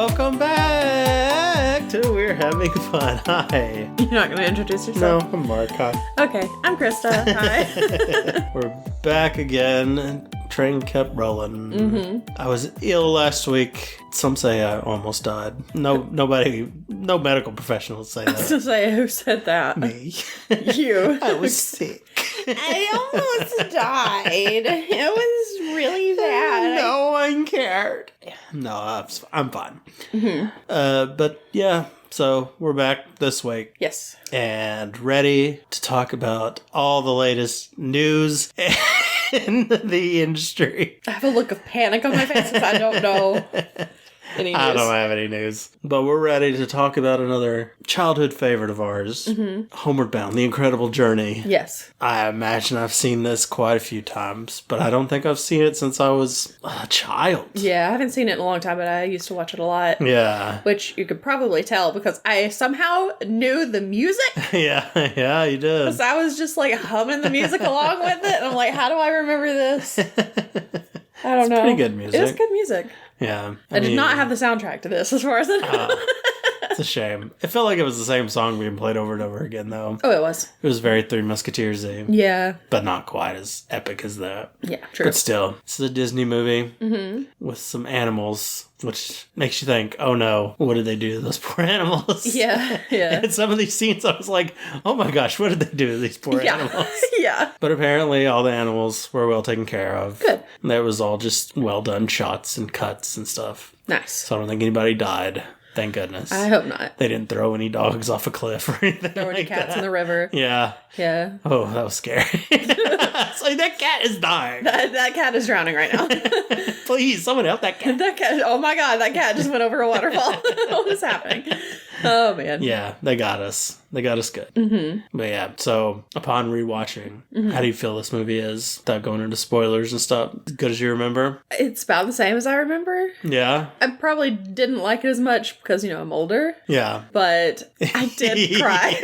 welcome back to We're Having Fun. Hi. You're not going to introduce yourself? No, I'm Mark. Hi. Okay, I'm Krista. Hi. We're back again. Train kept rolling. Mm-hmm. I was ill last week. Some say I almost died. No medical professionals say I was that. to say, who said that? Me. You. I was sick. I almost died. It was really bad. No one cared. No, I'm fine. Mm-hmm. But yeah, so we're back this week. Yes. And ready to talk about all the latest news in the industry. I have a look of panic on my face because I don't know any news. I don't have any news. But we're ready to talk about another childhood favorite of ours, Homeward Bound, The Incredible Journey. Yes. I imagine I've seen this quite a few times, but I don't think I've seen it since I was a child. Yeah, I haven't seen it in a long time, but I used to watch it a lot. Yeah. Which you could probably tell because I somehow knew the music. Yeah, you did. Because I was just like humming the music along with it. And I'm like, how do I remember this? I don't know. Pretty good music. It is good music. Yeah. I did not have the soundtrack to this, as far as I know. It's a shame. It felt like it was the same song being played over and over again, though. Oh, it was. It was very Three Musketeers-y. Yeah. But not quite as epic as that. Yeah, true. But still, it's a Disney movie with some animals, which makes you think, oh no, what did they do to those poor animals? Yeah. And in some of these scenes, I was like, oh my gosh, what did they do to these poor animals? Yeah. But apparently all the animals were well taken care of. Good. And that was all just well done shots and cuts and stuff. Nice. So I don't think anybody died. Thank goodness. I hope not. They didn't throw any dogs off a cliff or anything. Throw any like cats that. in the river. Yeah. Yeah. Oh, that was scary. It's like, that cat is dying. That cat is drowning right now. Please, someone help that cat. That cat, oh my god, that cat just went over a waterfall. What is happening? Oh, man. Yeah, they got us. They got us good. But yeah, so upon rewatching, how do you feel this movie is? Without going into spoilers and stuff. As good as you remember? It's about the same as I remember. Yeah? I probably didn't like it as much because, I'm older. Yeah. But I did cry.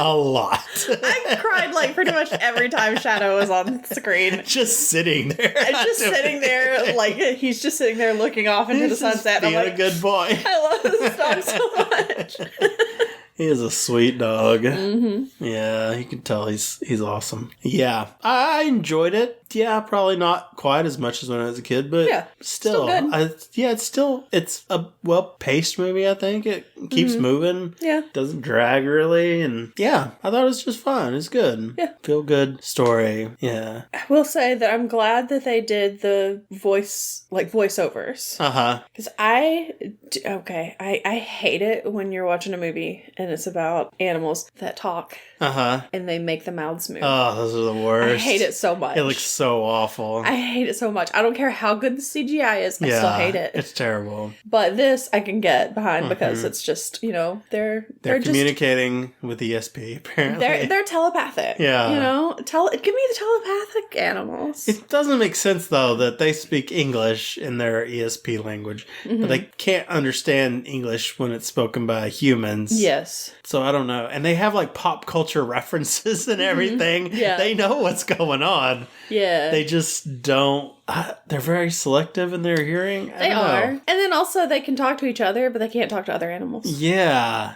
A lot. I cried like pretty much every time Shadow was on screen. Just sitting there. I'm just sitting there, like, he's just sitting there looking off into the sunset. Being I'm like, a good boy. I love this dog so much. He is a sweet dog. Yeah, you can tell he's awesome. Yeah, I enjoyed it. Yeah, probably not quite as much as when I was a kid, but Yeah, still good. it's a well-paced movie, I think. It keeps moving. Yeah. Doesn't drag really, and yeah, I thought it was just fun. It's good. Yeah. Feel good story. Yeah. I will say that I'm glad that they did the voiceovers. Uh-huh. Because I hate it when you're watching a movie and it's about animals that talk Uh-huh. and they make the mouths move. Oh, those are the worst. I hate it so much. It looks so awful. I hate it so much. I don't care how good the CGI is. I still hate it. It's terrible. But this I can get behind because it's just, they're They're just communicating with ESP, apparently. they're telepathic. Yeah. Give me the telepathic animals. It doesn't make sense, though, that they speak English in their ESP language, but they can't understand English when it's spoken by humans. Yes. So I don't know. And they have, like, pop culture references and everything. Yeah. They know what's going on. Yeah. They just don't. They're very selective in their hearing. I They don't are. know. And then also they can talk to each other, but they can't talk to other animals. Yeah.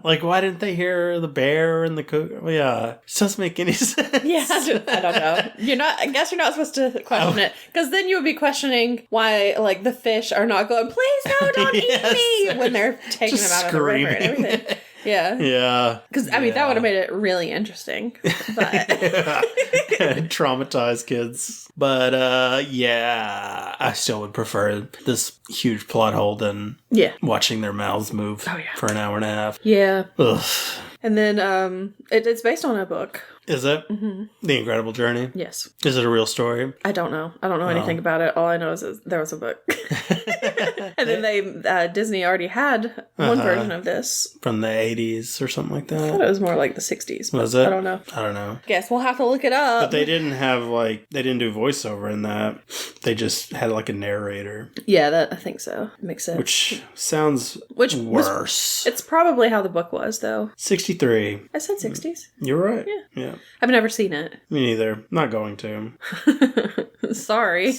Like, why didn't they hear the bear and the cook? Yeah. It doesn't make any sense. Yeah, I don't know. I guess you're not supposed to question it. Because then you would be questioning why, like, the fish are not going, please, no, don't Yes. eat me, when they're taking Just them out of the river and screaming. everything. Yeah. Yeah. Because, that would have made it really interesting. But Traumatized kids. But, yeah, I still would prefer this huge plot hole than watching their mouths move for an hour and a half. Yeah. Ugh. And then it's based on a book. Is it? Mm-hmm. The Incredible Journey? Yes. Is it a real story? I don't know. I don't know anything about it. All I know is there was a book. And then Disney already had one version of this. From the 80s or something like I thought that? it was more like the 60s. Was it? I don't know. I don't know. Guess we'll have to look it up. But they didn't have, they didn't do voiceover in that. They just had, a narrator. Yeah, I think so. Makes sense. Which sounds worse. It's probably how the book was, though. 63. I said 60s. You're right. Yeah. I've never seen it. Me neither. Not going to. Sorry.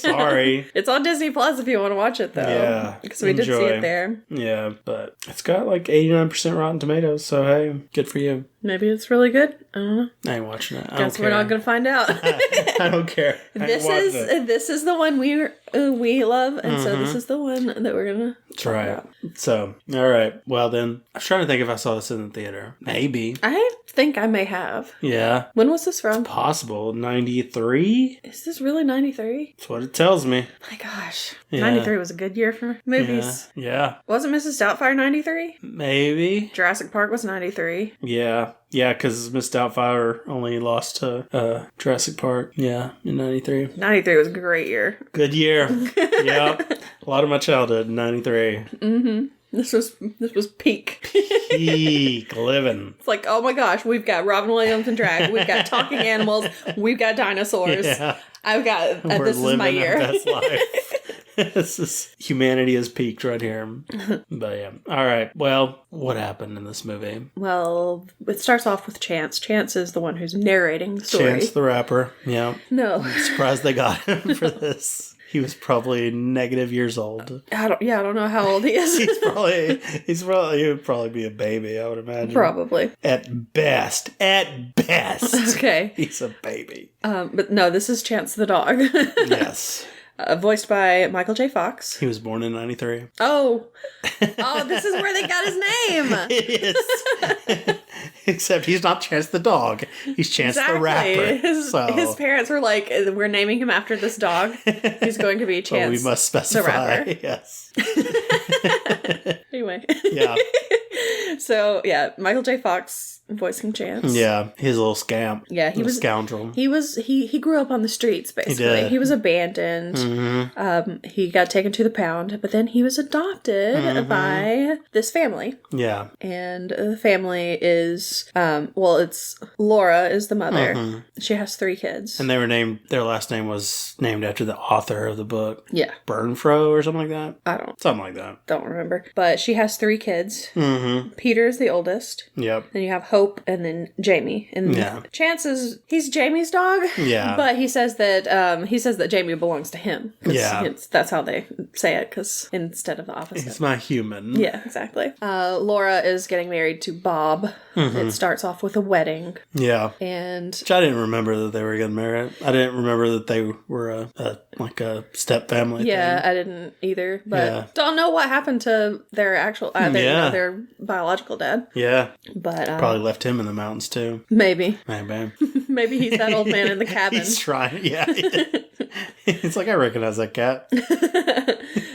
It's on Disney Plus if you want to watch it, though. Yeah. Because we did see it there. Yeah, but it's got like 89% Rotten Tomatoes, so hey, good for you. Maybe it's really good. I don't know. I ain't watching it. Guess we're not gonna find out. I don't care. This is the one we love, and so this is the one that we're gonna talk about. So, all right. Well, then, I was trying to think if I saw this in the theater. Maybe. I think I may have. Yeah. When was this from? Possible. 93? Is this really 93? That's what it tells me. My gosh. Yeah. 93 was a good year for movies. Yeah. Wasn't Mrs. Doubtfire 93? Maybe. Jurassic Park was 93. Yeah. Yeah, because Miss Doubtfire only lost to Jurassic Park. Yeah, in 93. 93 was a great year. Good year. Yep. A lot of my childhood in 93. Mm-hmm. This was peak. Peak living. It's like, oh my gosh, we've got Robin Williams and drag. We've got talking animals. We've got dinosaurs. Yeah. I've got, this is my year. Our best life. Humanity has peaked right here. But yeah. All right. Well, what happened in this movie? Well, it starts off with Chance. Chance is the one who's narrating the story. Chance the rapper. Yeah. No. I'm surprised they got him for this. He was probably negative years old. I don't know how old he is. He would probably be a baby, I would imagine. Probably. At best. Okay. He's a baby. But no, this is Chance the dog. Yes. Voiced by Michael J. Fox. He was born in 93. Oh, this is where they got his name. It is. Except he's not Chance the dog. He's Chance the rapper. His parents were like, we're naming him after this dog. He's going to be Chance. We must specify. The rapper. Yes. Anyway. Yeah. So, yeah, Michael J. Fox voicing Chance. Yeah, he's a little scamp. Yeah, he was a scoundrel. He grew up on the streets, basically. He was abandoned. Mm-hmm. He got taken to the pound, but then he was adopted by this family. Yeah. And the family is, it's Laura is the mother. Mm-hmm. She has 3 kids. And their last name was named after the author of the book. Yeah. Burnfro or something like that? Something like that. Don't remember. But she has 3 kids. Mm-hmm. Peter is the oldest. Yep. Then you have Hope and then Jamie. And Chance he's Jamie's dog. Yeah. But he says that Jamie belongs to him. Yeah. That's how they say it, because instead of the opposite. He's my human. Yeah, exactly. Laura is getting married to Bob. Mm-hmm. It starts off with a wedding. Yeah. And which I didn't remember that they were getting married. I didn't remember that they were a step family. Yeah, thing. I didn't either. But don't know what happened to their actual their biological dad. Yeah. But probably left him in the mountains too. Maybe. Maybe he's that old man in the cabin. He's trying. Yeah. It's like, I recognize that cat.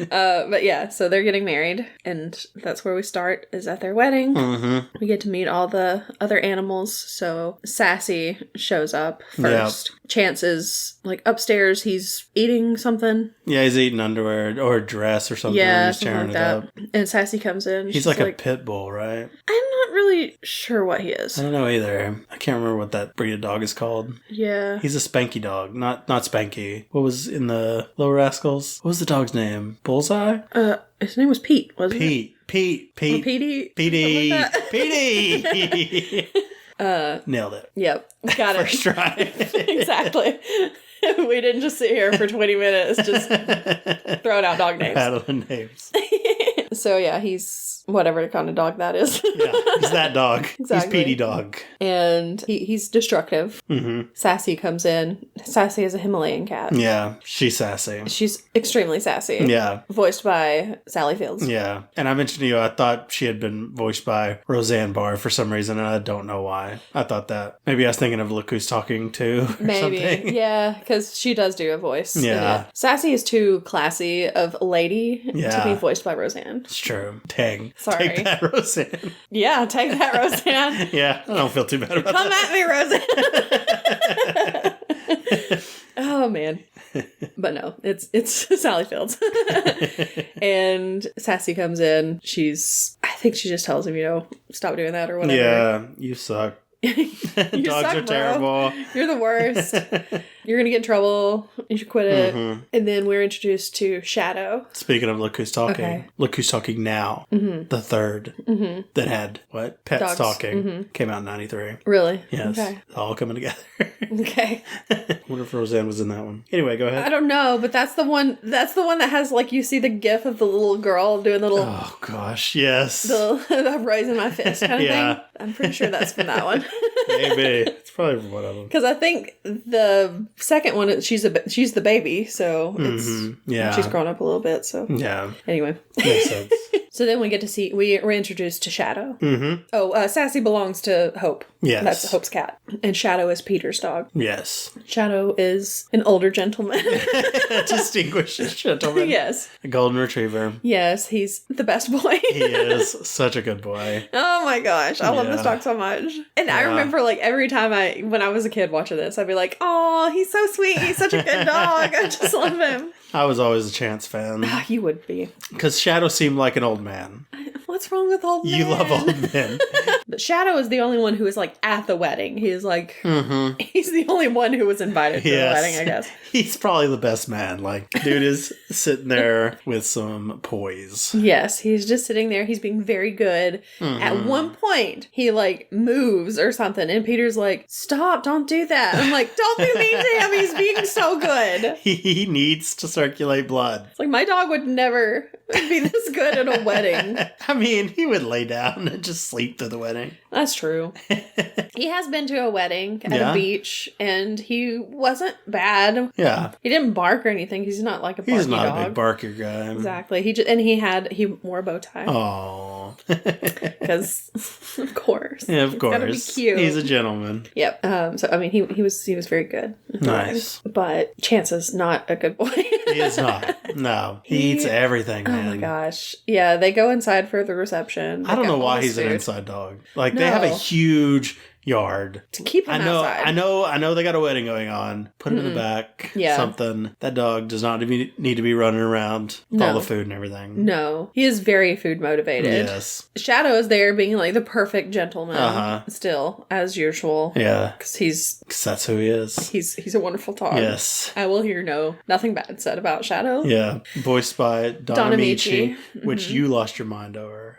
But yeah, so they're getting married, and that's where we start, is at their wedding. Mm-hmm. We get to meet all the other animals. So Sassy shows up first. Yep. Chance is like upstairs. He's eating something. Yeah, he's eating underwear or a dress or something. Yeah, he's something like that. Up. And Sassy comes in. He's like a pit bull, right? I'm not really sure what he is. I don't know either. I can't remember what that breed of dog is called. Yeah. He's a Spanky dog, not Spanky. What was in the Little Rascals? What was the dog's name? Bullseye? His name was Pete, wasn't it? Petey. Petey. Nailed it. Yep. Got it. First try. Exactly. We didn't just sit here for 20 minutes just throwing out dog names. Battling names. So yeah, he's whatever kind of dog that is. Yeah, he's that dog. Exactly. He's Petey dog. And he's destructive. Mm-hmm. Sassy comes in. Sassy is a Himalayan cat. Yeah, she's sassy. She's extremely sassy. Yeah. Voiced by Sally Fields. Yeah. And I mentioned to you, I thought she had been voiced by Roseanne Barr for some reason, and I don't know why. I thought that. Maybe I was thinking of Look Who's Talking To or maybe. Something. Yeah, because she does do a voice. Yeah. Sassy is too classy of a lady to be voiced by Roseanne. It's true. Dang. Sorry. Take that, Roseanne. Yeah, take that, Roseanne. Yeah, I don't feel too bad about Come at me, Roseanne. Oh, man. But no, it's Sally Fields. And Sassy comes in. I think she just tells him, stop doing that or whatever. Yeah, you suck. You Dogs suck, are terrible. You're the worst. you're gonna get in trouble. You should quit it. And then we're introduced to Shadow. Speaking of Look Who's Talking. Okay. Look Who's Talking Now. The third. That had, what? Pets Dogs. Talking. Came out in 93. Really? Yes. Okay. It's all coming together. Okay. I wonder if Roseanne was in that one. Anyway, go ahead. I don't know, but that's the one that has, like, you see the gif of the little girl doing the little... Oh, gosh, yes. The raising my fist kind of Yeah. thing. I'm pretty sure that's from that one. Maybe. It's probably from one of them. Because I think the second one, she's the baby, so it's... Yeah. She's grown up a little bit, so... Yeah. Anyway. Makes sense. So then we get to see... We're introduced to Shadow. Oh, Sassy belongs to Hope. Yes. That's Hope's cat. And Shadow is Peter's dog. Yes. Shadow is an older gentleman. Distinguished gentleman. Yes. A golden retriever. Yes, he's the best boy. He is such a good boy. Oh my gosh, I love this dog so much. And I remember, like, every time when I was a kid watching this, I'd be like, oh, he's so sweet. He's such a good dog. I just love him. I was always a Chance fan. You would be. Because Shadow seemed like an old man. What's wrong with old men? You love old men. But Shadow is the only one who is, like, at the wedding. He's like, he's the only one who was invited to the wedding, I guess. He's probably the best man. Like, dude is sitting there with some poise. Yes, he's just sitting there. He's being very good. At one point, he, like, moves or something. And Peter's like, stop, don't do that. I'm like, don't be mean to him. He's being so good. He needs to circulate blood. It's like, my dog would never be this good at a wedding. I mean, he would lay down and just sleep through the wedding. That's true. He has been to a wedding at a beach, and he wasn't bad. Yeah. He didn't bark or anything. He's not like a barky dog. He's not a big barker guy. Exactly. He wore a bow tie. Oh. Because, of course. Yeah, of course. Gotta be cute. He's a gentleman. Yep. So, I mean, he was very good. Nice. But Chance is not a good boy. He is not. No. He eats everything, man. Oh my gosh. Yeah, they go inside for the reception. I don't know why he's an inside dog. Like, No. they have a huge yard. To keep him outside. I know they got a wedding going on. Put him in the back. Yeah. Something. That dog does not need to be running around with all the food and everything. No. He is very food motivated. Yes. Shadow is there being like the perfect gentleman. Still, as usual. Yeah. Because that's who he is. He's a wonderful dog. Yes. I will hear nothing bad said about Shadow. Yeah. Voiced by Don Amici, which you lost your mind over.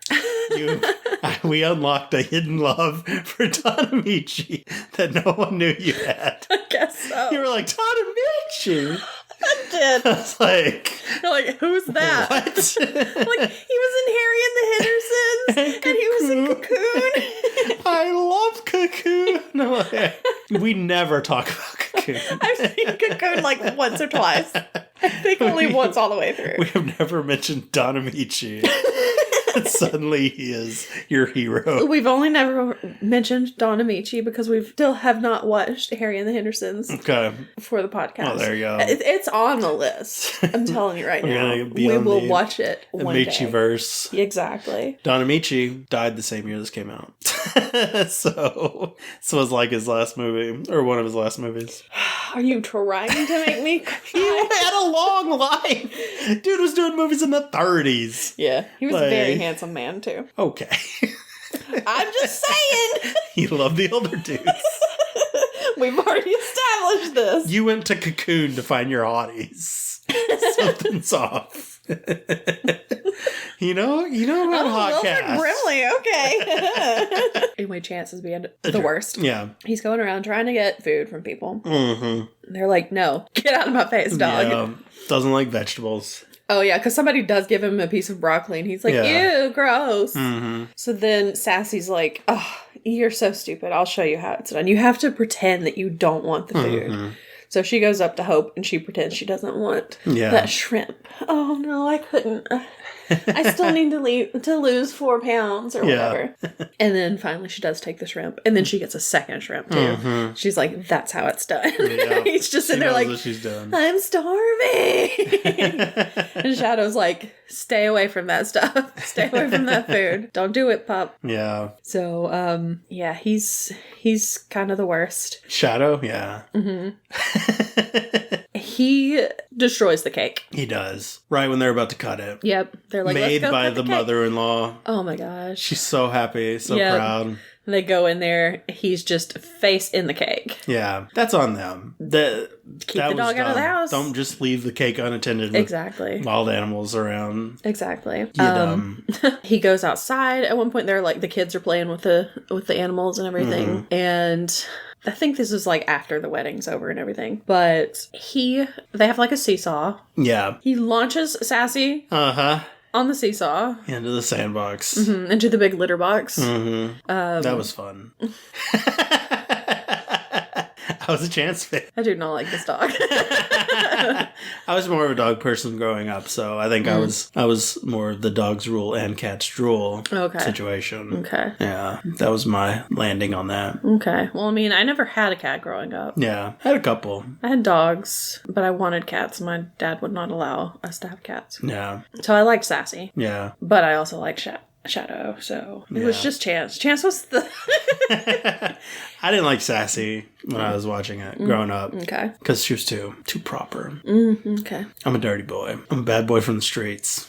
We unlocked a hidden love for Don Amici that no one knew you had. I guess so. You were like, Don Amici. I did. I was like, you're like, who's that? What? Like, he was in Harry and the Hendersons, and he was in Cocoon. I love Cocoon. I'm like, we never talk about Cocoon. I've seen Cocoon like once or twice. I think only once all the way through. We have never mentioned Don Amici. Suddenly he is your hero. We've only never mentioned Don Amici because we still have not watched Harry and the Hendersons for the podcast. Oh, there you go. It's on the list. I'm telling you right now. We will watch it one day. Amici-verse. Exactly. Don Amici died the same year this came out. so it was like his last movie, or one of his last movies. Are you trying to make me cry? He had a long life. Dude was doing movies in the 30s. Yeah, he was a very handsome man too. Okay. I'm just saying. You love the older dudes. We've already established this. You went to Cocoon to find your hotties. Something's off. You know about hot cats. Brimley, okay. Anyway, Chance is being the worst. Yeah. He's going around trying to get food from people. They're like, no, get out of my face, dog. Yeah. Doesn't like vegetables. Oh, yeah, because somebody does give him a piece of broccoli, and he's like, ew, gross. So then Sassy's like, oh, you're so stupid. I'll show you how it's done. You have to pretend that you don't want the food. So she goes up to Hope, and she pretends she doesn't want that shrimp. Oh, no, I couldn't. I still need to lose 4 pounds or whatever. And then finally she does take the shrimp. And then she gets a second shrimp too. She's like, that's how it's done. Yeah. He's just sitting there like, she's done. I'm starving. And Shadow's like, stay away from that stuff. Stay away from that food. Don't do it, pup. Yeah. So, he's kind of the worst. Shadow? Yeah. He destroys the cake. He does. Right when they're about to cut it. Yep. They're like, made let's go by cut the cake. mother-in-law. Oh my gosh. She's so happy, so proud. They go in there. He's just face in the cake. Yeah, that's on them. Keep the dog out of the house. Don't just leave the cake unattended with exactly. wild animals around. Exactly. Dumb. He goes outside. At one point, they're like, the kids are playing with the animals and everything. Mm-hmm. And I think this is like after the wedding's over and everything. But they have like a seesaw. Yeah. He launches Sassy. Uh-huh. On the seesaw. Into the sandbox. Mm-hmm. Into the big litter box. Mm-hmm. That was fun. I was a Chance fan. I do not like this dog. I was more of a dog person growing up, so I think I was more of the dog's rule and cat's drool situation. Okay. Yeah, that was my landing on that. Okay. Well, I mean, I never had a cat growing up. Yeah, I had a couple. I had dogs, but I wanted cats. My dad would not allow us to have cats. Yeah. So I liked Sassy. Yeah. But I also liked Shadow, so it was just Chance. Chance was the... I didn't like Sassy when I was watching it growing up. Okay. Because she was too proper. Okay. I'm a dirty boy. I'm a bad boy from the streets.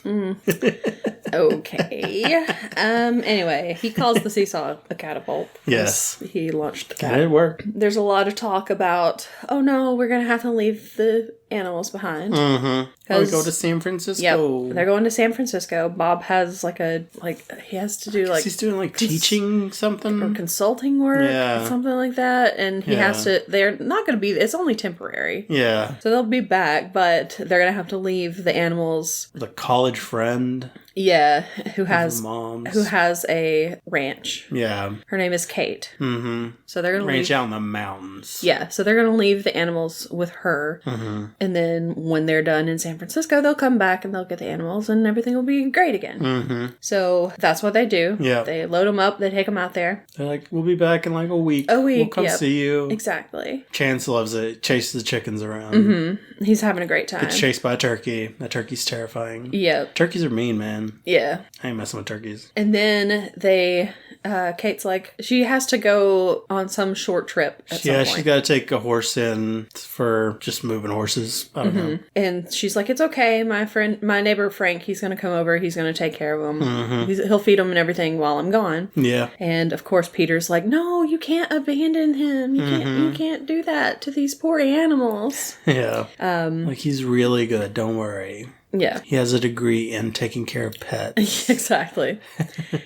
Okay. Anyway, he calls the seesaw a catapult. Yes. He launched the cat. It worked. There's a lot of talk about, oh no, we're going to have to leave the animals behind. Mm-hmm. We go to San Francisco. Yep. They're going to San Francisco. Bob has he has to do like... He's doing teaching something? Or consulting work. Yeah. Something like that. And he has to... They're not going to be... It's only temporary. Yeah. So they'll be back, but they're going to have to leave the animals... The college friend... Yeah, who has a ranch. Yeah. Her name is Kate. Mm-hmm. So they're going to ranch out in the mountains. Yeah, so they're going to leave the animals with her. Mm-hmm. And then when they're done in San Francisco, they'll come back and they'll get the animals and everything will be great again. Mm-hmm. So that's what they do. Yeah. They load them up, they take them out there. They're like, we'll be back in like a week. We'll come see you. Exactly. Chance loves it. Chases the chickens around. Mm-hmm. He's having a great time. Gets chased by a turkey. That turkey's terrifying. Yep. Turkeys are mean, man. Yeah. I ain't messing with turkeys. And then Kate's like, she has to go on some short trip at some point. She's got to take a horse in for just moving horses. I don't know. And she's like, it's okay. My neighbor Frank, he's going to come over. He's going to take care of them. Mm-hmm. He'll feed them and everything while I'm gone. Yeah. And of course, Peter's like, no, you can't abandon him. You can't do that to these poor animals. Yeah. Like, he's really good. Don't worry. Yeah. He has a degree in taking care of pets. Exactly.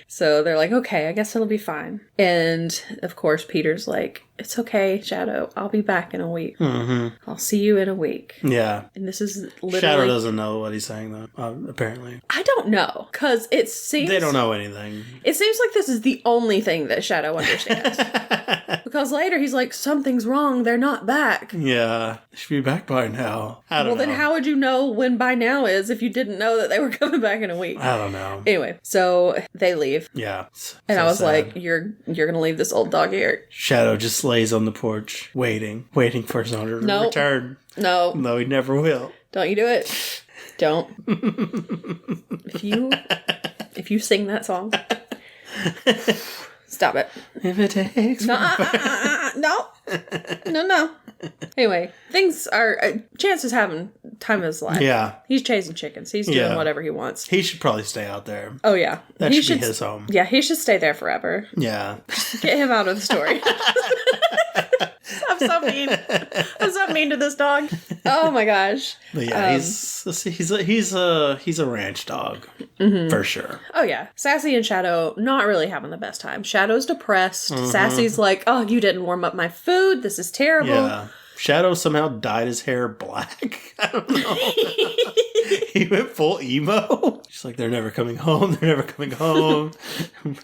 So they're like, okay, I guess it'll be fine. And of course, Peter's like, it's okay, Shadow. I'll be back in a week. Mm-hmm. I'll see you in a week. Yeah. And this is literally... Shadow doesn't know what he's saying, though, apparently. I don't know, because it seems... They don't know anything. It seems like this is the only thing that Shadow understands. Because later he's like, something's wrong. They're not back. Yeah. They should be back by now. I don't know. Well, then how would you know when by now is if you didn't know that they were coming back in a week? I don't know. Anyway, so they leave. Yeah. And I was sad. Like, you're going to leave this old dog here. Shadow just lays on the porch, waiting for his owner to return. No, he never will. Don't you do it. Don't. If you sing that song, stop it. If it takes No. Anyway, things are... Chance is having time of his life. Yeah. He's chasing chickens. He's doing whatever he wants. He should probably stay out there. Oh, yeah. That should be his home. Yeah, he should stay there forever. Yeah. Get him out of the story. I'm so mean. I'm so mean to this dog. Oh my gosh. But yeah, he's a ranch dog for sure. Oh yeah, Sassy and Shadow not really having the best time. Shadow's depressed. Sassy's like, "Oh, you didn't warm up my food. This is terrible." Yeah. Shadow somehow dyed his hair black. I don't know. He went full emo. She's like, they're never coming home. They're never coming home.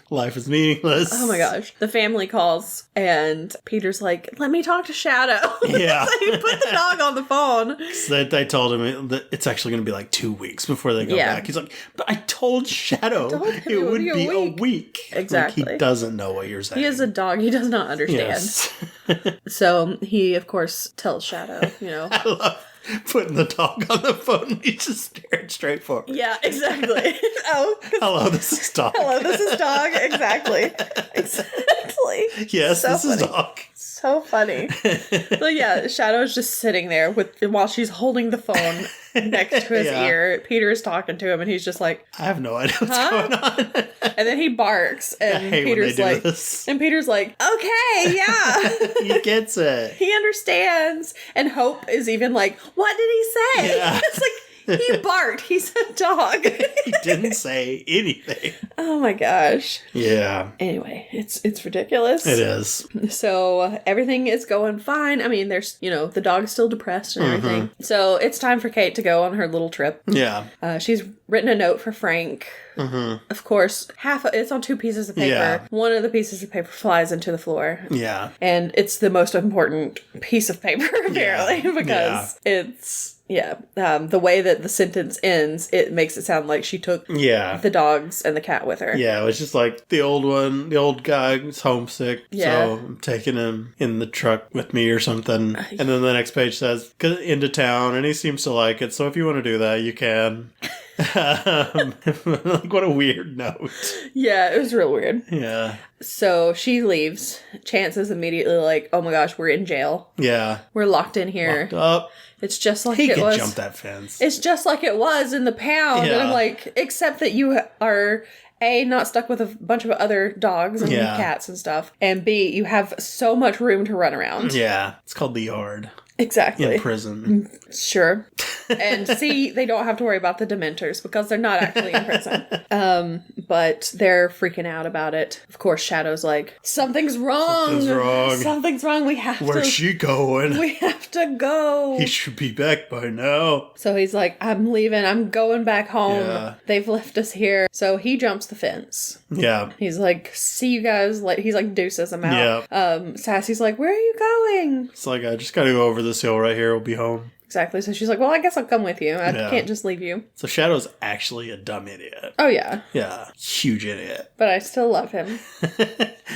Life is meaningless. Oh my gosh. The family calls and Peter's like, let me talk to Shadow. Yeah. So he put the dog on the phone. So they told him that it's actually going to be like 2 weeks before they go back. He's like, but I told Shadow it would be a week. Exactly. Like, he doesn't know what you're saying. He is a dog. He does not understand. Yes. So he, of course, tells Shadow, I love putting the dog on the phone and he's just staring straight forward. Yeah, exactly. Hello, this is dog. Hello, this is dog. Exactly. Yes, so this is dog. So funny. But yeah, Shadow's just sitting there while she's holding the phone next to his ear. Peter's talking to him and he's just like, I have no idea what's going on. And then he barks, and Peter's like, okay, yeah. He gets it. He understands. And Hope is even like, what did he say? Yeah. It's like, he barked. He's a dog. He didn't say anything. Oh my gosh. Yeah. Anyway, it's ridiculous. It is. So everything is going fine. I mean, there's, the dog's still depressed and everything. So it's time for Kate to go on her little trip. Yeah. She's written a note for Frank. Of course, it's on 2 pieces of paper. Yeah. One of the pieces of paper flies into the floor. Yeah. And it's the most important piece of paper, apparently, because it's... Yeah, the way that the sentence ends, it makes it sound like she took the dogs and the cat with her. Yeah, it was just like the old guy is homesick, so I'm taking him in the truck with me or something. And then the next page says, into town, and he seems to like it, so if you want to do that, you can. Like, what a weird note. Yeah, it was real weird. Yeah. So she leaves. Chance is immediately like, oh my gosh, we're in jail. Yeah. We're locked in here. Locked up. It's just like he it was. He could jump that fence. It's just like it was in the pound. Yeah. And I'm like, except that you are, A, not stuck with a bunch of other dogs and cats and stuff. And B, you have so much room to run around. Yeah. It's called the yard. Exactly. In prison. Sure. And C, they don't have to worry about the Dementors because they're not actually in prison. But they're freaking out about it. Of course, Shadow's like, something's wrong. Something's wrong. We have Where's she going? We have to go. He should be back by now. So he's like, I'm leaving. I'm going back home. Yeah. They've left us here. So he jumps the fence. Yeah. He's like, see you guys. He's like, deuces, I'm out. Yeah. Sassy's like, where are you going? It's like, I just gotta go over this hill right here. We'll be home. Exactly. So she's like, well, I guess I'll come with you. I can't just leave you. So Shadow's actually a dumb idiot. Oh, yeah. Yeah. Huge idiot. But I still love him.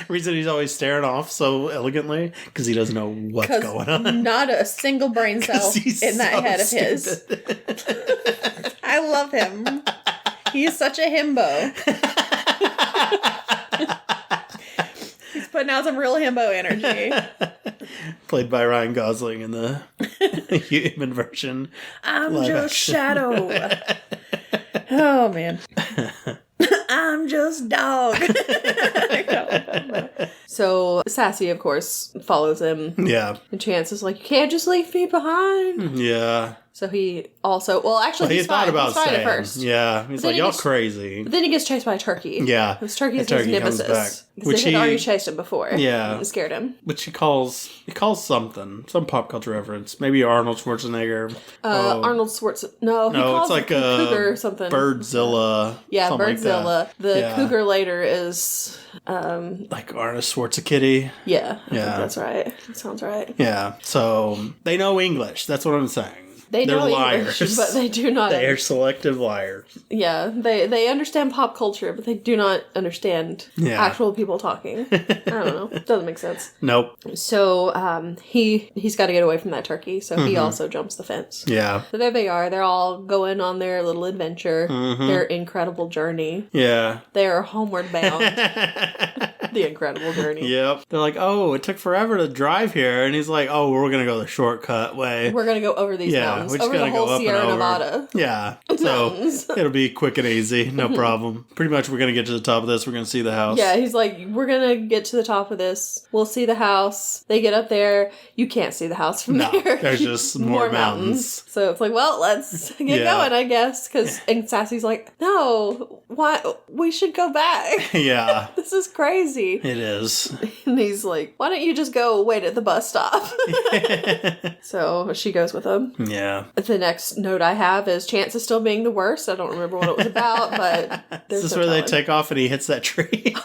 Reason he's always staring off so elegantly? Because he doesn't know what's going on. Not a single brain cell in that head of his. I love him. He's such a himbo. He's putting out some real himbo energy. Played by Ryan Gosling in the human version. I'm just Shadow. Oh, man. I'm just dog. So Sassy, of course, follows him. Yeah. And Chance is like, you can't just leave me behind. Yeah. So he also, he's thought fine. About he's fine staying. at first. Yeah. He's like, y'all crazy. But then he gets chased by a turkey. Yeah. This turkey is his nemesis. Because they had already chased him before. Yeah. And scared him. Which he calls something. Some pop culture reference. Maybe Arnold Schwarzenegger. Arnold Schwarzenegger. No, he calls it's like a cougar or something. Birdzilla. Yeah, Birdzilla. Like the cougar later is... like Arnold Schwarzenegger. Yeah. I think that's right. That sounds right. Yeah. So they know English. That's what I'm saying. They're know liars, English, but they do not. They are selective liars. Yeah, they understand pop culture, but they do not understand actual people talking. I don't know. It doesn't make sense. Nope. So he's got to get away from that turkey, so he also jumps the fence. Yeah. So there they are. They're all going on their little adventure, their incredible journey. Yeah. They are homeward bound. The incredible journey. Yep. They're like, oh, it took forever to drive here. And he's like, oh, we're going to go the shortcut way. We're going to go over these mountains. We're just over the whole go up Sierra and over. Nevada. Yeah. So it'll be quick and easy. No problem. Pretty much we're going to get to the top of this. We're going to see the house. Yeah, he's like, we're going to get to the top of this. We'll see the house. They get up there. You can't see the house from there. There's just more mountains. So it's like, well, let's get going, I guess. And Sassy's like, no, why? We should go back. Yeah. This is crazy. It is. And he's like, why don't you just go wait at the bus stop? So she goes with him. Yeah. The next note I have is Chance is still being the worst. I don't remember what it was about, but this is where they take off and he hits that tree.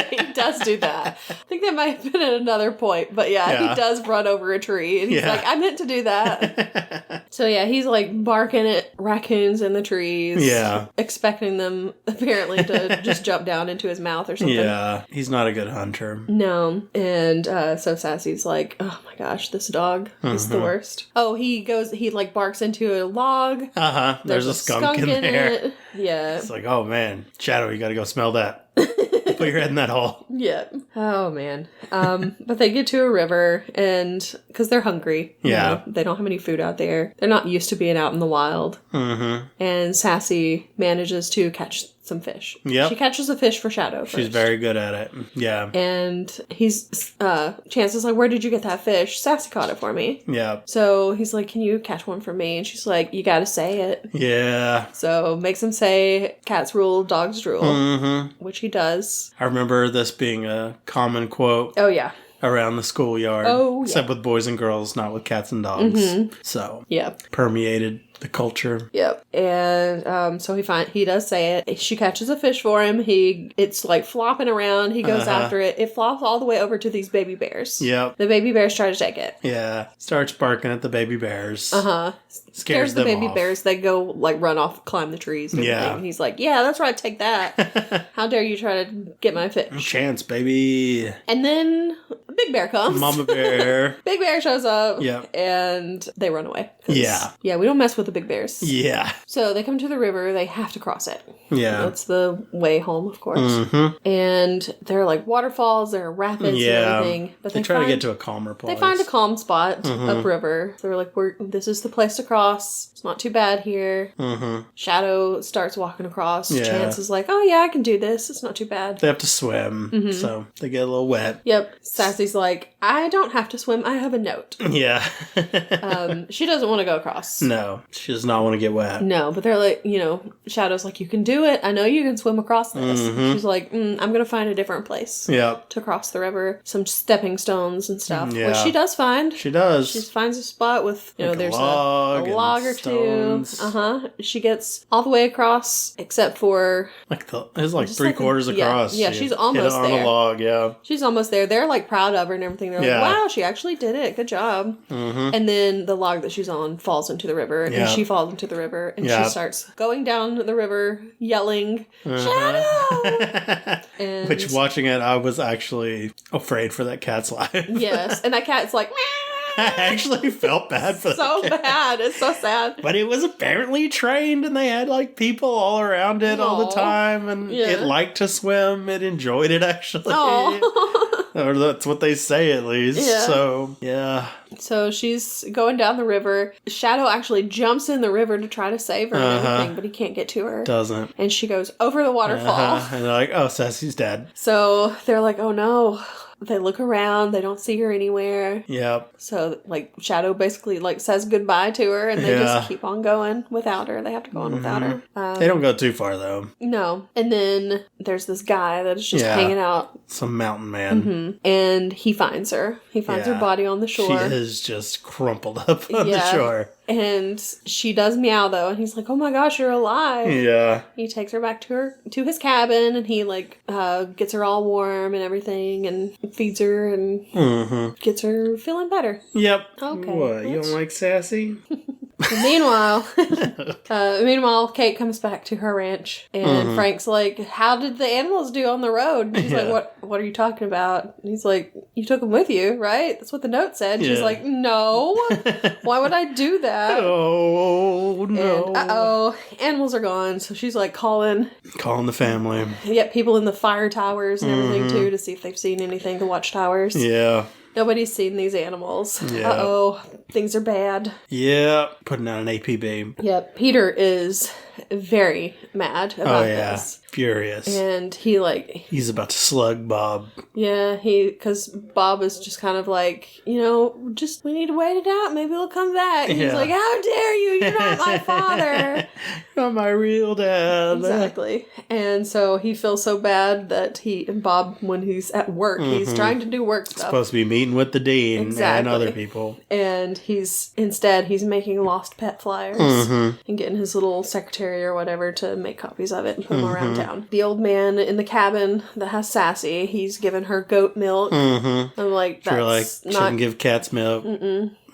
He does do that. I think that might have been at another point, but he does run over a tree and he's like, I meant to do that. So he's like barking at raccoons in the trees. Yeah. Expecting them apparently to just jump down into his mouth or something. Yeah. He's not a good hunter. No. And so Sassy's like, oh my gosh, this dog is the worst. Oh, he like barks into a log. Uh-huh. There's a skunk in there. It. Yeah. It's like, oh man, Shadow, you gotta go smell that. Put your head in that hole. Yeah. Oh man. But they get to a river and because they're hungry. Yeah. They don't have any food out there. They're not used to being out in the wild. Mm-hmm. And Sassy manages to catch some fish. Yep. She catches a fish for Shadow first. She's very good at it. Yeah. And Chance is like, where did you get that fish? Sassy caught it for me. Yeah. So he's like, can you catch one for me? And she's like, you gotta say it. Yeah. So makes him say, cats rule, dogs drool. Which he does. I remember this being a common quote. Oh, yeah. Around the schoolyard. Oh, yeah. Except with boys and girls, not with cats and dogs. So, permeated the culture. Yep. And so he does say it. She catches a fish for him. It's like flopping around. He goes after it. It flops all the way over to these baby bears. Yep. The baby bears try to take it. Yeah. Starts barking at the baby bears. Scares the baby bears. They go like run off, climb the trees. And everything. And he's like, yeah, that's right. Take that. How dare you try to get my fish? Chance, baby. And then Big Bear comes. Mama Bear. Big Bear shows up. Yep. And they run away. Yeah. Yeah, we don't mess with the big bears. Yeah. So they come to the river. They have to cross it. Yeah. That's the way home, of course. And there are like waterfalls, there are rapids and everything. But they try to get to a calmer place. They find a calm spot upriver. So they're like, this is the place to cross. It's not too bad here. Shadow starts walking across. Yeah. Chance is like, oh yeah, I can do this. It's not too bad. They have to swim. So they get a little wet. Yep. Sassy's like, I don't have to swim. I have a note. Yeah. She doesn't want to go across. No. She does not want to get wet. No, but they're like, Shadow's like, you can do it. I know you can swim across this. She's like, I'm going to find a different place to cross the river. Some stepping stones and stuff, which she does find. She does. She finds a spot with, like there's a log or stones. two. She gets all the way across, except for... It's like 3/4 across. Yeah, she's almost there. On a log, yeah. She's almost there. They're like proud of her and everything. They're like, wow, she actually did it. Good job. And then the log that she's on falls into the river, and she falls into the river, and she starts going down the river, yelling, Shadow! And which, watching it, I was actually afraid for that cat's life. Yes, and that cat's like, I actually felt bad for that so cat. bad. It's so sad. But it was apparently trained, and they had like people all around it all the time, and it liked to swim. It enjoyed it, actually. Or that's what they say, at least. Yeah. So, yeah. So she's going down the river. Shadow actually jumps in the river to try to save her and everything, but he can't get to her. Doesn't. And she goes over the waterfall. And they're like, oh, Sassy's dead. So they're like, oh no. They look around. They don't see her anywhere. Yep. So, like, Shadow basically, like, says goodbye to her, and they just keep on going without her. They have to go on without her. They don't go too far, though. No. And then there's this guy that is just hanging out. Some mountain man. And he finds her. He finds her body on the shore. She is just crumpled up on the shore. And she does meow, though, and he's like, oh my gosh, you're alive. Yeah. He takes her back to his cabin, and he, like, gets her all warm and everything, and feeds her, and gets her feeling better. Yep. Okay. What, you don't like Sassy? Meanwhile, Kate comes back to her ranch, and Frank's like, how did the animals do on the road? And she's like, what are you talking about? And he's like, you took them with you, right? That's what the note said. She's like, no. Why would I do that? Oh, no. And, animals are gone. So she's like calling the family. Yep, people in the fire towers and everything, too, to see if they've seen anything, the watchtowers. Yeah. Nobody's seen these animals. Yeah. Uh-oh. Things are bad. Yeah. Putting out an APB. Yep. Peter is very mad about this. Furious. And he's about to slug Bob. Yeah, because Bob is just kind of like, we need to wait it out. Maybe he'll come back. And he's like, how dare you? You're not my father. You're not my real dad. Exactly. And so he feels so bad that Bob, when he's at work, he's trying to do work stuff. Supposed to be meeting with the dean and other people. And he's making lost pet flyers and getting his little secretary or whatever to make copies of it and put them around town. The old man in the cabin that has Sassy, he's giving her goat milk. I'm like, that's not... shouldn't give cats milk.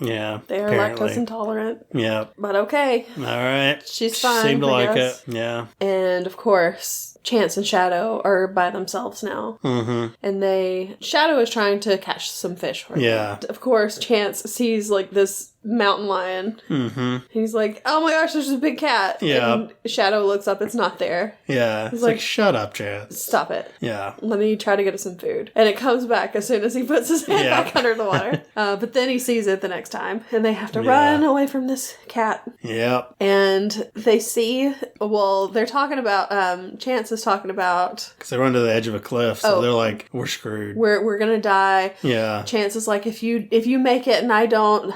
Yeah, they are lactose intolerant. Yeah. But okay. All right. She's fine. Seemed to like it. Yeah. And of course, Chance and Shadow are by themselves now. And Shadow is trying to catch some fish for them. Of course, Chance sees like this mountain lion. He's like, oh my gosh, there's a big cat. And Shadow looks up, it's not there. Yeah. He's like, shut up, Chance. Stop it. Yeah. Let me try to get us some food. And it comes back as soon as he puts his hand back under the water. But then he sees it the next next time. And they have to run away from this cat. Yep. And they see, they're talking about, Chance is talking about... Because they run to the edge of a cliff, so they're like, we're screwed. We're gonna die. Yeah. Chance is like, if you make it and I don't,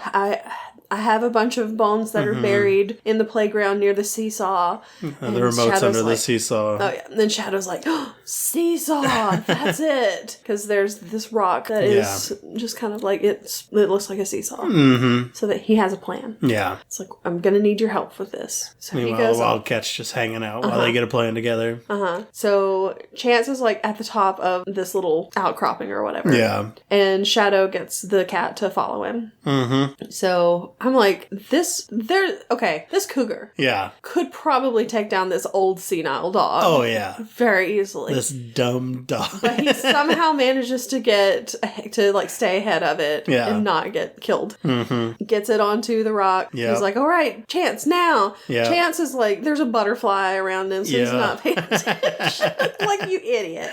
I have a bunch of bones that are buried in the playground near the seesaw. And the remote's under the seesaw. Oh, yeah. And then Shadow's like, oh, seesaw! That's it! Because there's this rock that is just kind of like, it looks like a seesaw. Mm-hmm. So that he has a plan. Yeah. It's like, I'm going to need your help with this. So meanwhile, he goes the Wildcat's just hanging out while they get a plan together. So Chance is like at the top of this little outcropping or whatever. Yeah. And Shadow gets the cat to follow him. Mm-hmm. So I'm like, this cougar could probably take down this old senile dog. Oh, yeah. Very easily. This dumb dog. But he somehow manages to stay ahead of it and not get killed. Mm-hmm. Gets it onto the rock. Yep. He's like, all right, Chance, now. Yep. Chance is like, there's a butterfly around him, so he's not paying attention. Like, you idiot.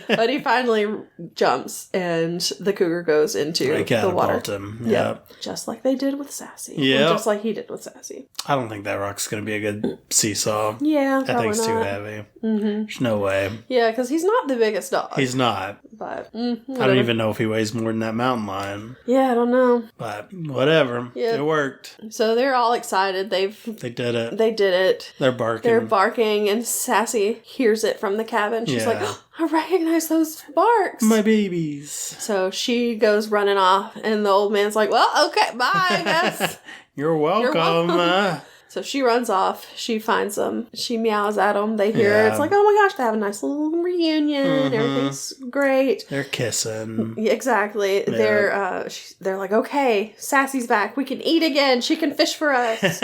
But he finally jumps, and the cougar goes into the water. Him. Yep. Just like they did with Sassy. Yeah. Just like he did with Sassy. I don't think that rock's going to be a good seesaw. Yeah, that thing's too heavy. Mm-hmm. There's no way. Yeah, because he's not the biggest dog. He's not. But I don't even know if he weighs more than that mountain lion. Yeah, I don't know. But whatever. Yeah. It worked. So they're all excited. They did it. They did it. They're barking. And Sassy hears it from the cabin. She's like, oh, I recognize those barks. My babies. So she goes running off, and the old man's like, well, okay, bye, I guess. You're welcome. So she runs off. She finds them. She meows at them. They hear her. It's like, oh my gosh, they have a nice little reunion. Mm-hmm. Everything's great. They're kissing. Yeah, exactly. Yeah. They're like, okay, Sassy's back. We can eat again. She can fish for us.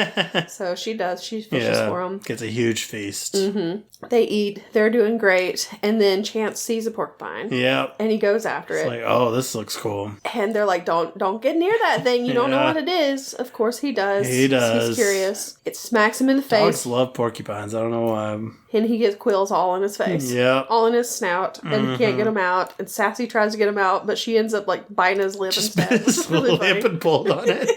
So she does. She fishes for them. Gets a huge feast. Mm-hmm. They eat. They're doing great. And then Chance sees a porcupine. Yeah. And he goes after it. Like, oh, this looks cool. And they're like, don't get near that thing. You don't know what it is. Of course he does. He does. He's curious. It smacks him in the face. Dogs love porcupines. I don't know why. And he gets quills all in his face. Yeah. All in his snout. And he can't get them out. And Sassy tries to get him out, but she ends up like biting his lip instead. His little lip and pulled on it.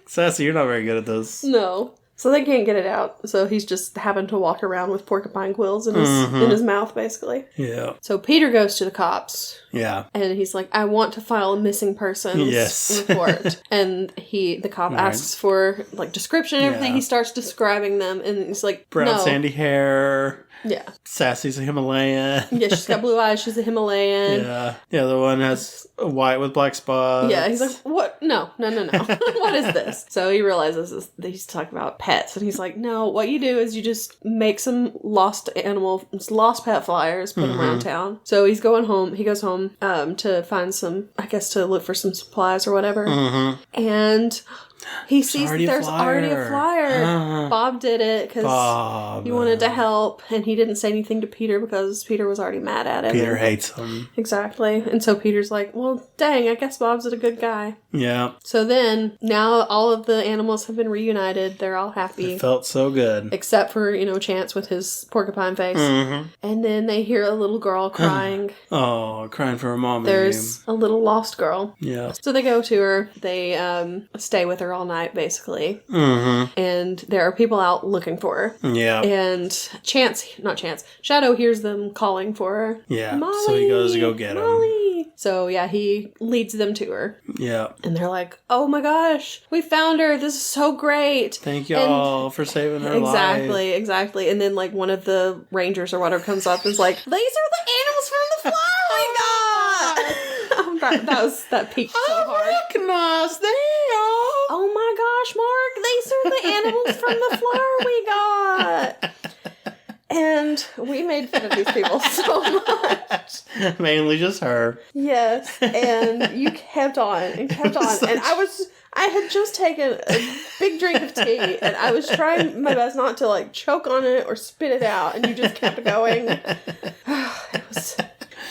Sassy, you're not very good at this. No. So they can't get it out. So he's just happened to walk around with porcupine quills in his mouth, basically. Yeah. So Peter goes to the cops. Yeah. And he's like, I want to file a missing persons report. And the cop asks for like description and everything. He starts describing them, and he's like, brown sandy hair. Yeah. Sassy's a Himalayan. Yeah, she's got blue eyes. She's a Himalayan. Yeah. The other one has a white with black spots. Yeah, he's like, what? No. What is this? So he realizes that he's talking about pets. And he's like, no, what you do is you just make some lost pet flyers, put them around town. So he goes home to find some, I guess to look for some supplies or whatever. Mm-hmm. And he sees that there's already a flyer. Bob did it because he wanted to help, and he didn't say anything to Peter because Peter was already mad at him. Peter hates him. Exactly. And so Peter's like, well, dang, I guess Bob's a good guy. Yeah. So then, now all of the animals have been reunited. They're all happy. It felt so good. Except for, Chance with his porcupine face. Mm-hmm. And then they hear a little girl crying. Crying for her mom. There's a little lost girl. Yeah. So they go to her. They stay with her all night, basically. Mm-hmm. And there are people out looking for her. Yeah. And Shadow hears them calling for her. Yeah. Molly, so he goes to go get Molly. So yeah, he leads them to her. Yeah. And they're like, oh my gosh, we found her. This is so great. Thank y'all for saving her life. Exactly. And then like one of the rangers or whatever comes up and is like, these are the animals from the flower we got. that peaked so hard. I recognize them. Oh my gosh, Mark, these are the animals from the flower we got. And we made fun of these people so much. Mainly just her. Yes. And you kept on and kept on. And I had just taken a big drink of tea, and I was trying my best not to like choke on it or spit it out, and you just kept going. It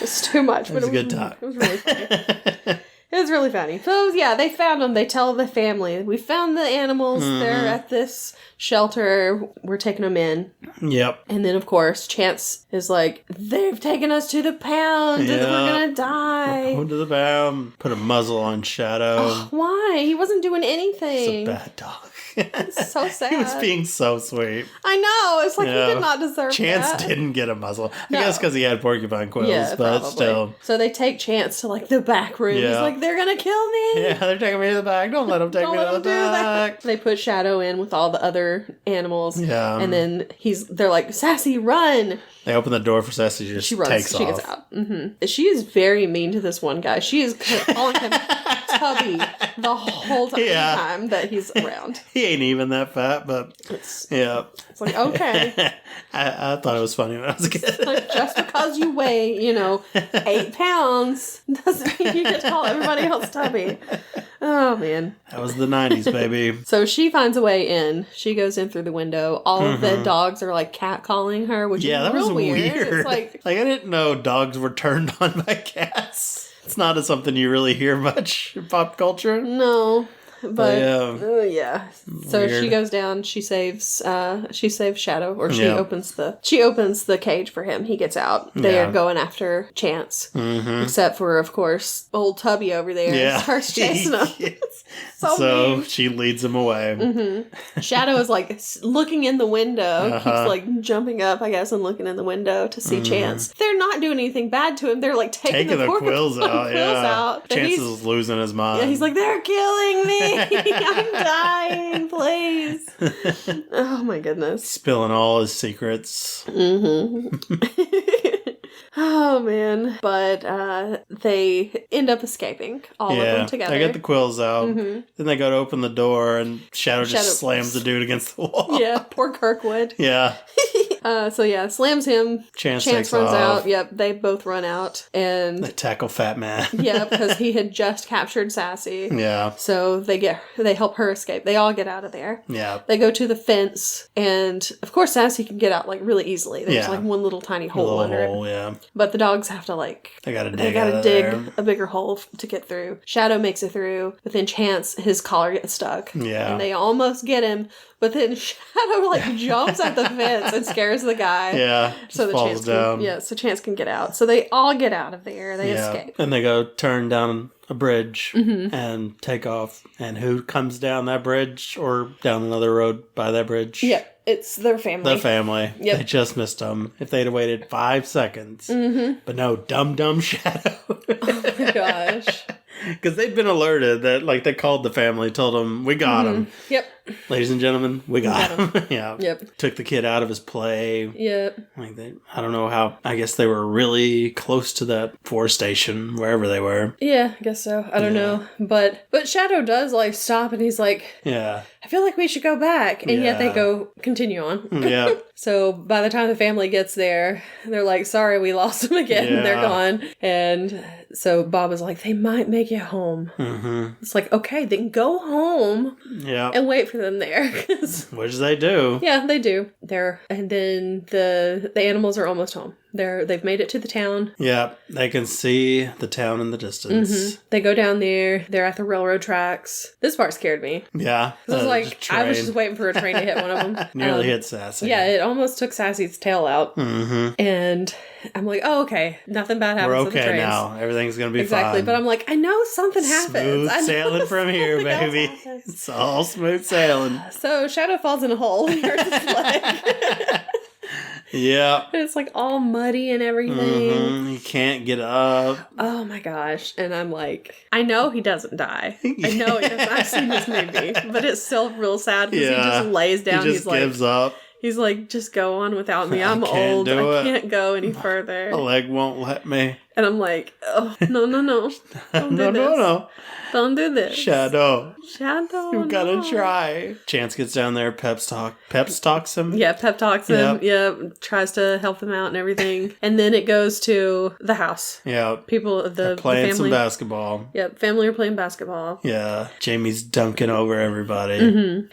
was too much. It was a good time. It was really funny. It's really funny. So, yeah, they found them. They tell the family, we found the animals. They're at this shelter. We're taking them in. Yep. And then, of course, Chance is like, they've taken us to the pound. Yeah. We're going to die. Go to the pound. Put a muzzle on Shadow. Oh, why? He wasn't doing anything. He's a bad dog. It's so sad. He was being so sweet. I know. It's like he did not deserve Chance that. didn't get a muzzle. No. I guess because he had porcupine quills, but probably. still. So they take Chance to like the back room. Yeah. He's like, they're going to kill me. Yeah, they're taking me to the back. Don't let them take me to the back. They put Shadow in with all the other animals. Yeah. And then they're like, Sassy, run. They open the door for Sassy. She runs. takes She off. gets out. Mm-hmm. She is very mean to this one guy. She is calling him Tubby the whole time that he's around. He ain't even that fat, but yeah. It's like, okay. I thought it was funny when I was a kid. Like, just because you weigh, 8 pounds doesn't mean you get to call everybody else Tubby. Oh, man. That was the 90s, baby. So she finds a way in. She goes in through the window. All of the dogs are like catcalling her, which is that real was weird. weird. It's like I didn't know dogs were turned on by cats. It's not something you really hear much in pop culture. no. But yeah. So Weird. she goes down, she saves Shadow, or she opens the cage for him. He gets out. They are going after Chance. Mm-hmm. Except for, of course, old Tubby over there starts chasing him. So mean. She leads him away. Mm-hmm. Shadow is like looking in the window, keeps like jumping up, I guess, and looking in the window to see Chance. They're not doing anything bad to him. They're like taking the quills out. Chance is losing his mind. Yeah, he's like, they're killing me. I'm dying, please. Oh my goodness. Spilling all his secrets. Oh man. But they end up escaping, all of them together. They get the quills out. Then they go to open the door and Shadow just slams the dude against the wall. Yeah, poor Kirkwood. Yeah. Slams him. Chance runs off. out. Yep, they both run out. And they tackle Fat Man. yeah, because he had just captured Sassy. Yeah. So they help her escape. They all get out of there. Yeah. They go to the fence, and of course Sassy can get out like really easily. There's like one little tiny hole under it. Yeah. But the dogs have to They gotta dig a bigger hole to get through. Shadow makes it through, but then Chance, his collar gets stuck. Yeah. And they almost get him, but then Shadow jumps at the fence and scares the guy. Yeah. So the Chance down. so Chance can get out. So they all get out of there. They escape. And they go turn down a bridge and take off. And who comes down that bridge or down another road by that bridge? Yeah. It's their family. The family. Yep. They just missed them. If they'd have waited 5 seconds. But no, dumb Shadow. Oh my gosh. Because they'd been alerted that, they called the family, told them, we got him. Yep. Ladies and gentlemen, we got him. Yeah. Yep. Took the kid out of his play. Yep. I don't know how. I guess they were really close to that forest station, wherever they were. Yeah, I guess so. I don't know. But Shadow does stop and he's like, yeah. I feel like we should go back. And yet they continue on. Yeah. So by the time the family gets there, they're like, sorry, we lost them again. Yeah. They're gone. And so Bob is like, they might make it home. It's like, okay, then go home and wait for them there. Which they do. Yeah, they do. And then the animals are almost home. They've made it to the town. Yeah, they can see the town in the distance. They go down there. They're at the railroad tracks. This part scared me. Yeah. I was just waiting for a train to hit one of them. Nearly hit Sassy. Yeah, it almost took Sassy's tail out. And I'm like, oh, okay. Nothing bad happens We're with the okay trains. now. Everything's going to be Exactly. fine. But I'm like, I know something happens. Smooth sailing from here, baby. It's all smooth sailing. So Shadow falls in a hole and hurts his leg. Yeah. It's all muddy and everything. He can't get up. Oh my gosh. And I'm like, I know he doesn't die. I know he doesn't. I've seen this movie. But it's still real sad because he just lays down. He just gives up. He's like, just go on without me. I'm old. I can't go any further. The leg won't let me. And I'm like, oh, no. Don't do this. No. Don't do this. Shadow. You've gotta try. Chance gets down there, Peps talks him. Yeah, pep talks him. Yep. Tries to help him out and everything. And then it goes to the house. Yeah. People, They're playing the family. some basketball. Yep, family are playing basketball. Yeah. Jamie's dunking over everybody.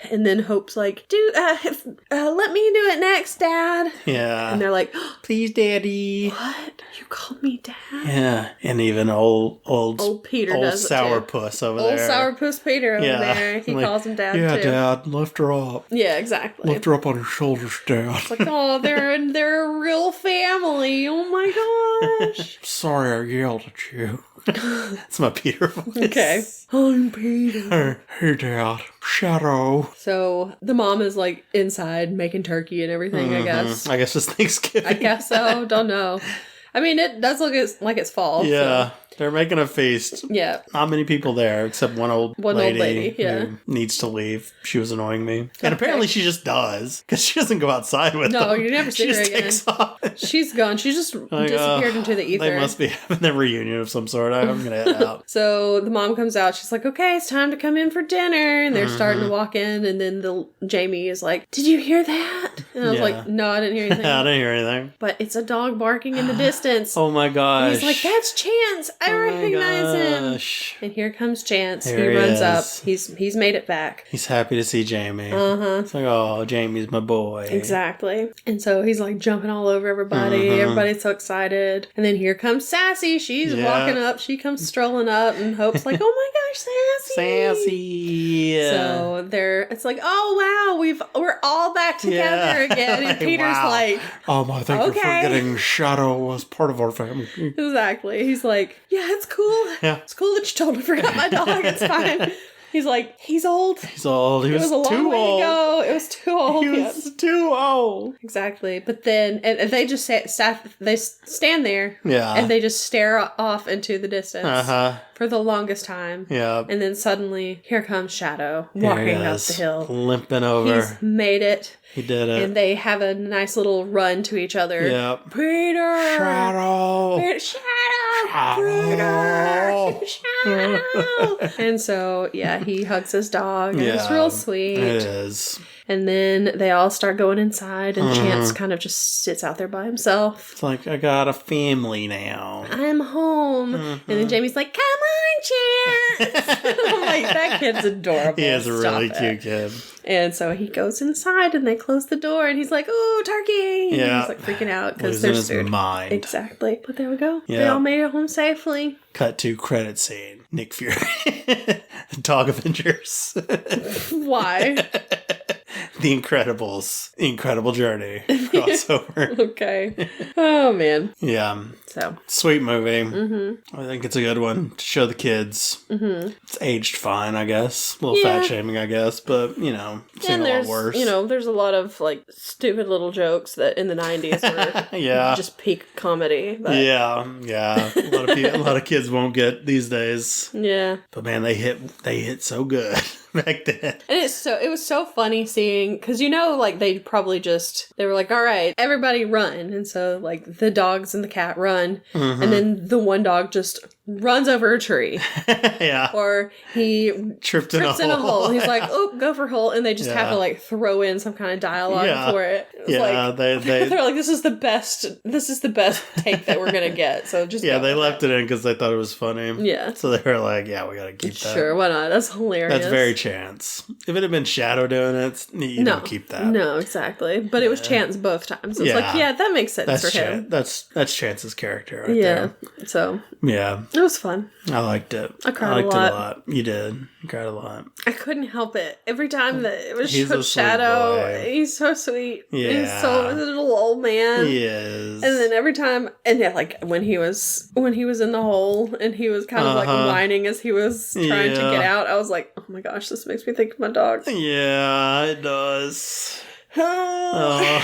And then Hope's like, dude, let me do it next, Dad. Yeah. And they're like, please, Daddy. What? You called me Dad? Yeah, and even old Peter does it too. sourpuss over Old there. sourpuss Peter over there. He calls him Dad too. Yeah, Dad, lift her up. Yeah, exactly. Lift her up on your shoulders, Dad. It's like, oh, they're a real family. Oh my gosh. Sorry I yelled at you. That's my Peter voice. Okay. I'm Peter. Hey, Dad. Shadow. So the mom is like inside making turkey and everything, I guess. I guess it's Thanksgiving. I guess so. Don't know. I mean, it does look like it's fall. Yeah. So. They're making a feast. Yeah. Not many people there except one old lady yeah. who needs to leave. She was annoying me. And apparently she just does because she doesn't go outside with them. No, you never see her again. Takes off. She's gone. She just disappeared into the ether. They must be having their reunion of some sort. I'm going to head out. So the mom comes out. She's like, okay, it's time to come in for dinner. And they're starting to walk in. And then Jamie is like, did you hear that? And I was like, no, I didn't hear anything. I didn't hear anything. But it's a dog barking in the distance. Oh my gosh. And he's like, that's Chance. I recognize him. And here comes Chance. He runs up. He's made it back. He's happy to see Jamie. It's like, oh, Jamie's my boy. Exactly. And so he's like jumping all over everybody. Everybody's so excited. And then here comes Sassy. She's walking up. She comes strolling up, and Hope's like, oh my gosh, Sassy. So it's like, oh wow, we're all back together again. And Peter's like, I think you're forgetting Shadow was part of our family. Exactly. He's like, yeah, it's cool. Yeah. It's cool that you totally forgot my dog. It's fine. He's like, he's old. He's old. It was a long way to go. It was too old. He was too old. Exactly. But then, and they just they stand there. Yeah. And they just stare off into the distance for the longest time. Yeah. And then suddenly, here comes Shadow walking up the hill. Limping over. He's made it. He did it. And they have a nice little run to each other. Yep. Peter! Shadow! Shadow! Shadow! And so, yeah, he hugs his dog. And it's real sweet. It is. And then they all start going inside, and Chance kind of just sits out there by himself. It's like, I got a family now. I'm home. And then Jamie's like, come on, Chance! I'm like, that kid's adorable. He is a really cute kid. And so he goes inside, and they close the door, and he's like, oh, turkey! Yeah. And he's like freaking out because there's food. His mind. Exactly. But there we go. Yeah. They all made it home safely. Cut to credit scene. Nick Fury. Dog Avengers. Why? The Incredibles. Incredible Journey. Crossover. Okay. Oh, man. Yeah. So. Sweet movie. I think it's a good one to show the kids. It's aged fine, I guess. A little fat shaming, I guess. But, seen a lot worse. There's a lot of, like, stupid little jokes that in the 90s were just peak comedy. But. Yeah. A lot of kids won't get these days. Yeah. But, man, they hit so good back then. And it was so funny seeing, because like they probably they were like, all right, everybody run. And so like the dogs and the cat run. And then the one dog just runs over a tree. Yeah. Or he trips in a hole. He's like, oh, go for hole. And they just have to like throw in some kind of dialogue for it. They're like, this is the best take that we're going to get. So just they left it in because they thought it was funny. Yeah. So they were like, yeah, we got to keep that. Sure, why not? That's hilarious. That's very Chance. If it had been Shadow doing it, you don't keep that. No, exactly. But it was Chance both times. It's like, that makes sense for him. That's Chance's character right there. So. Yeah. It was fun. I liked it. I cried a a lot. It a lot. You did. You cried a lot. I couldn't help it. Every time that it was Shadow, he's so sweet. Yeah. He's so a little old man. He is. And then every time, like when he was in the hole and he was kind of like whining as he was trying to get out, I was like, oh my gosh, this makes me think of my dog. Yeah, it does. Oh,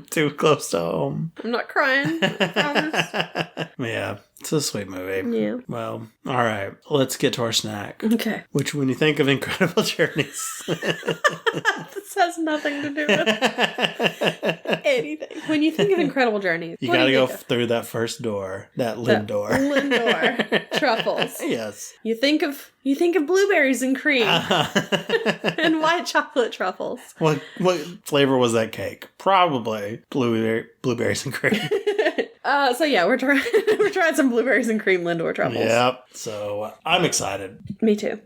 too close to home. I'm not crying. I promise. Yeah, it's a sweet movie. Yeah. Well, all right. Let's get to our snack. Okay. Which, when you think of Incredible Journeys, this has nothing to do with anything. When you think of Incredible Journeys, you got to go through that first door, that Lindor. Lindor. Truffles. Yes. You think of blueberries and cream and white chocolate truffles. What flavor was that cake? Probably blueberries and cream. So yeah, we're trying some blueberries and cream Lindor truffles. Yep. So I'm excited. Me too.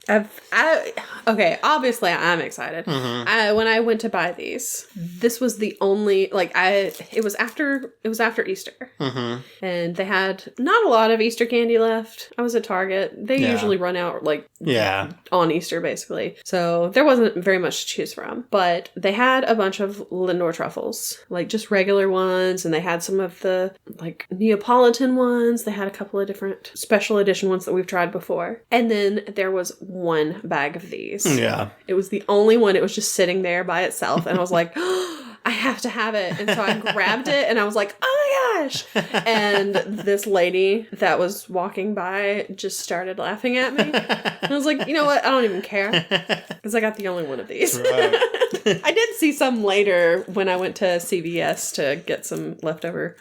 Okay, obviously I'm excited. When I went to buy these, this was the only, it was after Easter. And they had not a lot of Easter candy left. I was at Target. They usually run out on Easter basically. So there wasn't very much to choose from, but they had a bunch of Lindor truffles, like just regular ones. And they had some of the like Neapolitan ones. They had a couple of different special edition ones that we've tried before. And then there was one bag of these. Yeah. It was the only one. It was just sitting there by itself. And I was like, oh, I have to have it. And so I grabbed it and I was like, oh my gosh. And this lady that was walking by just started laughing at me. And I was like, you know what? I don't even care. Because I got the only one of these. Right. I did see some later when I went to CVS to get some leftover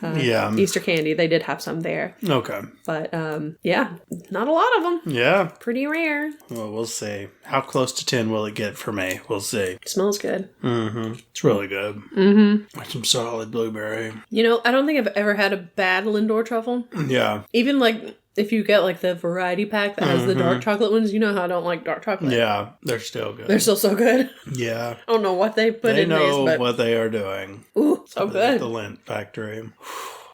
Easter candy. They did have some there. Okay. But not a lot of them. Yeah. Pretty rare. Well, we'll see. How close to 10 will it get for me? We'll see. It smells good. It's really good. Some solid blueberry. You know, I don't think I've ever had a bad Lindor truffle. Yeah. Even if you get the variety pack that has the dark chocolate ones, you know how I don't like dark chocolate. Yeah, they're still good. They're still so good. Yeah. I don't know what they put in these, but... They know what they are doing. Ooh, so good. The Lint Factory.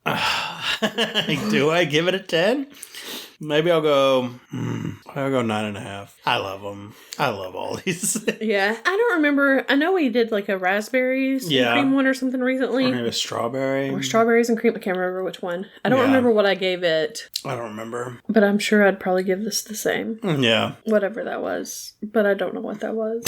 Do I give it a 10? Maybe I'll go 9.5. I love them. I love all these. Yeah. I don't remember. I know we did a raspberries and cream one or something recently. Or maybe a strawberry. Or strawberries and cream. I can't remember which one. I don't remember what I gave it. I don't remember. But I'm sure I'd probably give this the same. Yeah. Whatever that was. But I don't know what that was.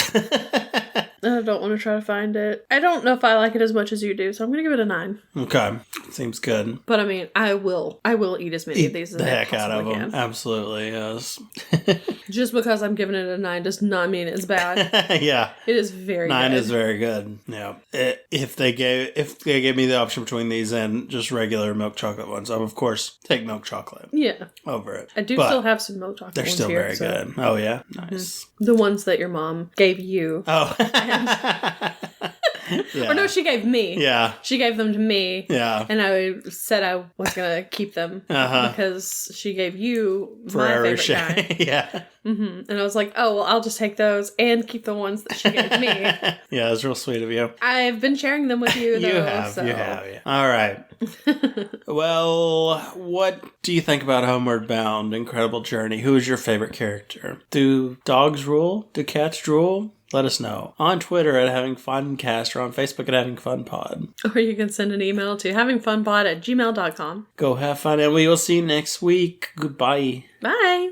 I don't want to try to find it. I don't know if I like it as much as you do, so I'm going to give it a 9. Okay. Seems good. But I mean, I will eat as many of these as I heck out of can. them. Absolutely, yes. Just because I'm giving it a 9 does not mean it's bad. Yeah. It is very 9 good. is very good. Yeah. If they gave me the option between these and just regular milk chocolate ones, I would of course take milk chocolate. Yeah. Over it. I do still have some milk chocolate. They're still here, very good. Oh yeah. Nice. The ones that your mom gave you. Oh. Or no, she gave me. Yeah. She gave them to me. Yeah. And I said I was going to keep them because she gave you my favorite guy. Yeah. And I was like, oh, well, I'll just take those and keep the ones that she gave me. Yeah, it was real sweet of you. I've been sharing them with you, though. You have. Yeah. All right. Well, what do you think about Homeward Bound? Incredible Journey. Who is your favorite character? Do dogs rule? Do cats drool? Let us know on Twitter at HavingFunCast or on Facebook at HavingFunPod. Or you can send an email to HavingFunPod@gmail.com. Go have fun, and we will see you next week. Goodbye. Bye.